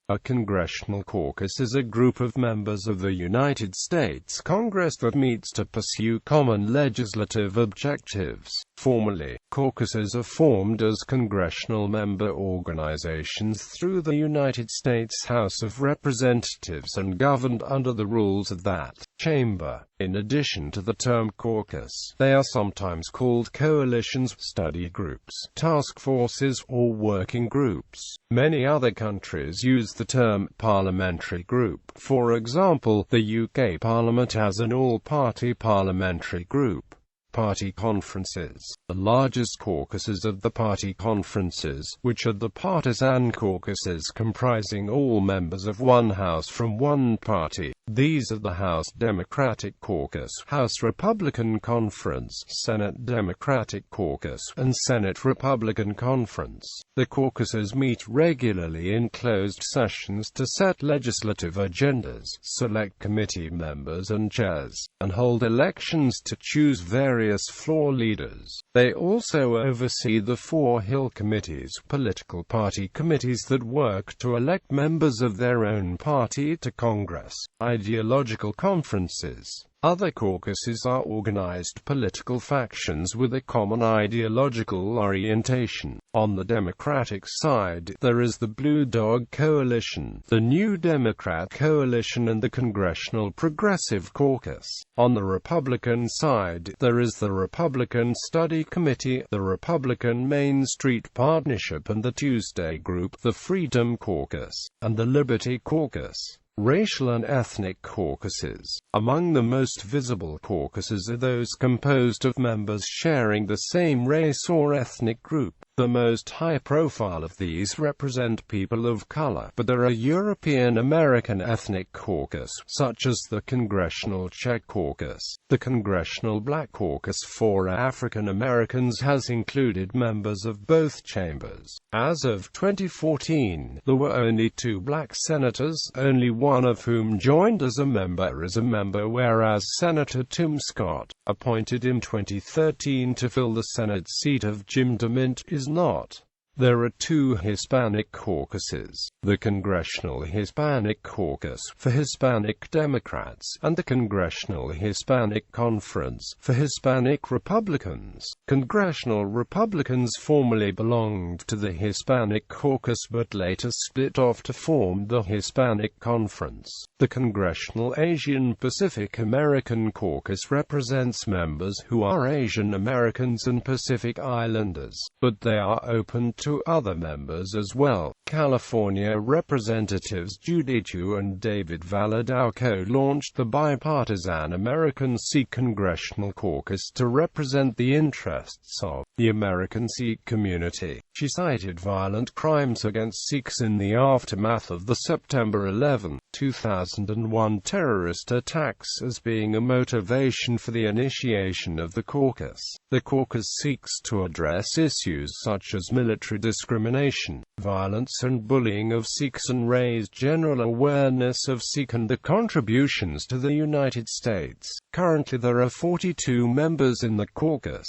A congressional caucus is a group of members of the United States Congress that meets to pursue common legislative objectives. Formally, caucuses are formed as congressional member organizations through the United States House of Representatives and governed under the rules of that chamber. In addition to the term caucus, they are sometimes called coalitions, study groups, task forces, or working groups. Many other countries use the term parliamentary group. For example, the UK Parliament has an all-party parliamentary group. Party conferences. The largest caucuses of the party conferences, which are the partisan caucuses comprising all members of one house from one party. These are the House Democratic Caucus, House Republican Conference, Senate Democratic Caucus, and Senate Republican Conference. The caucuses meet regularly in closed sessions to set legislative agendas, select committee members and chairs, and hold elections to choose various floor leaders. They also oversee the 4 Hill committees, political party committees that work to elect members of their own party to Congress. Ideological conferences. Other caucuses are organized political factions with a common ideological orientation. On the Democratic side, there is the Blue Dog Coalition, the New Democrat Coalition, and the Congressional Progressive Caucus. On the Republican side, there is the Republican Study Committee, the Republican Main Street Partnership, and the Tuesday Group, the Freedom Caucus, and the Liberty Caucus. Racial and ethnic caucuses. Among the most visible caucuses are those composed of members sharing the same race or ethnic group. The most high-profile of these represent people of color, but there are European American ethnic caucus, such as the Congressional Czech Caucus. The Congressional Black Caucus for African Americans has included members of both chambers. As of 2014, there were only 2 black senators, only one of whom joined as a member, whereas Senator Tim Scott, appointed in 2013 to fill the Senate seat of Jim DeMint, is not. There are 2 Hispanic caucuses, the Congressional Hispanic Caucus for Hispanic Democrats, and the Congressional Hispanic Conference for Hispanic Republicans. Congressional Republicans formerly belonged to the Hispanic Caucus but later split off to form the Hispanic Conference. The Congressional Asian Pacific American Caucus represents members who are Asian Americans and Pacific Islanders, but they are open to other members as well. California Representatives Judy Chu and David Valadao launched the bipartisan American Sikh Congressional Caucus to represent the interests of the American Sikh community. She cited violent crimes against Sikhs in the aftermath of the September 11, 2001 terrorist attacks as being a motivation for the initiation of the caucus. The caucus seeks to address issues such as military discrimination, violence and bullying of Sikhs, and raise general awareness of Sikh and the contributions to the United States. Currently there are 42 members in the caucus.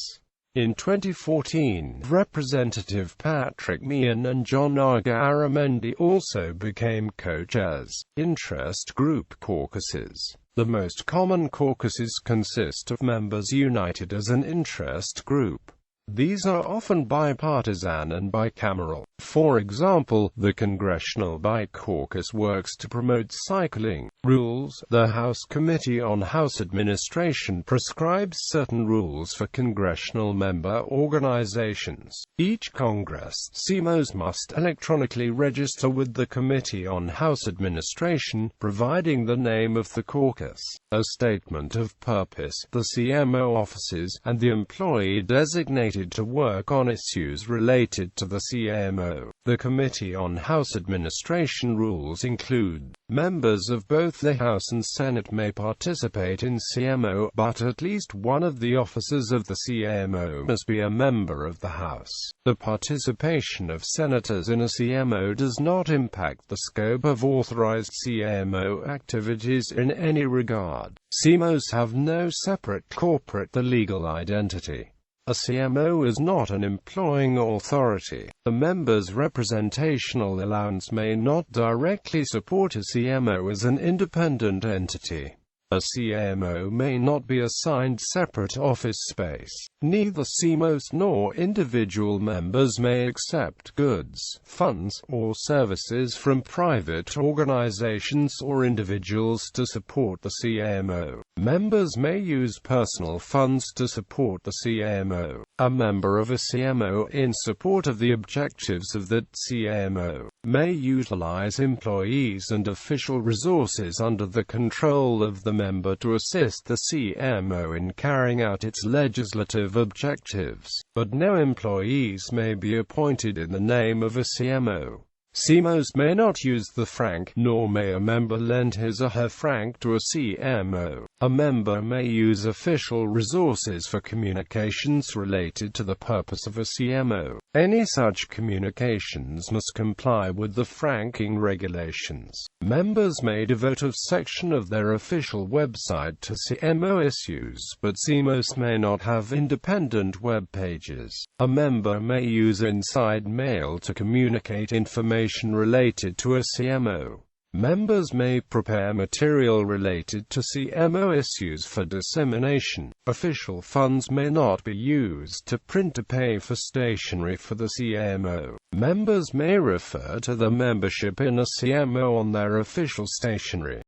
In 2014, Representative Patrick Meehan and John Aramendi also became co-chairs. Interest group caucuses. The most common caucuses consist of members united as an interest group. These are often bipartisan and bicameral. For example, the Congressional Bike Caucus works to promote cycling. Rules. The House Committee on House Administration prescribes certain rules for congressional member organizations. Each Congress CMOs must electronically register with the Committee on House Administration, providing the name of the caucus, a statement of purpose, the CMO offices, and the employee designated to work on issues related to the CMO. The Committee on House Administration rules include: members of both the House and Senate may participate in CMO, but at least one of the officers of the CMO must be a member of the House. The participation of senators in a CMO does not impact the scope of authorized CMO activities in any regard. CMOs have no separate corporate legal identity. A CMO is not an employing authority. The member's representational allowance may not directly support a CMO as an independent entity. A CMO may not be assigned separate office space. Neither CMOs nor individual members may accept goods, funds, or services from private organizations or individuals to support the CMO. Members may use personal funds to support the CMO. A member of a CMO, in support of the objectives of that CMO, may utilize employees and official resources under the control of the member to assist the CMO in carrying out its legislative objectives, but no employees may be appointed in the name of a CMO. CMOs may not use the franc, nor may a member lend his or her franc to a CMO. A member may use official resources for communications related to the purpose of a CMO. Any such communications must comply with the franking regulations. Members may devote a section of their official website to CMO issues, but CMOs may not have independent web pages. A member may use inside mail to communicate information related to a CMO. Members may prepare material related to CMO issues for dissemination. Official funds may not be used to print or pay for stationery for the CMO. Members may refer to the membership in a CMO on their official stationery.